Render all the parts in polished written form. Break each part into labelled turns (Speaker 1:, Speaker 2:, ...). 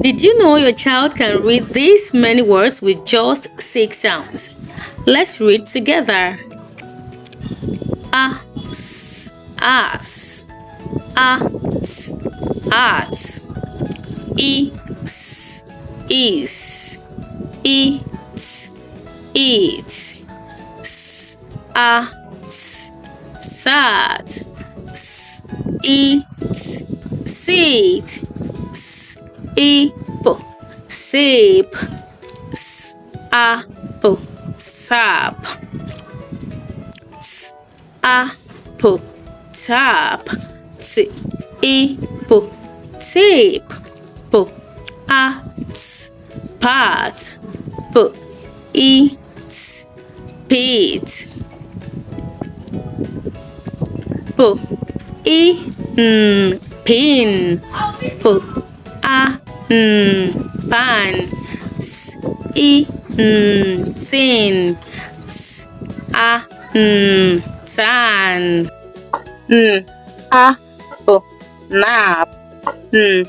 Speaker 1: Did you know your child can read these many words with just 6 sounds? Let's read together. As, as, at, at, is, eat, eat, sat, sat, eat, sit, sip, sip, apple, sap, apple, tap, tip, tip, at, pat, eat, pit, pin, pan, tin, tan, apple, nap, nip,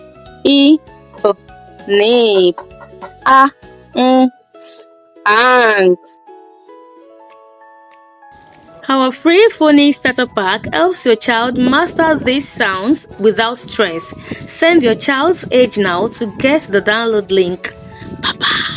Speaker 1: ant. Our free phonics starter pack helps your child master these sounds without stress. Send your child's age now to get the download link. Bye-bye.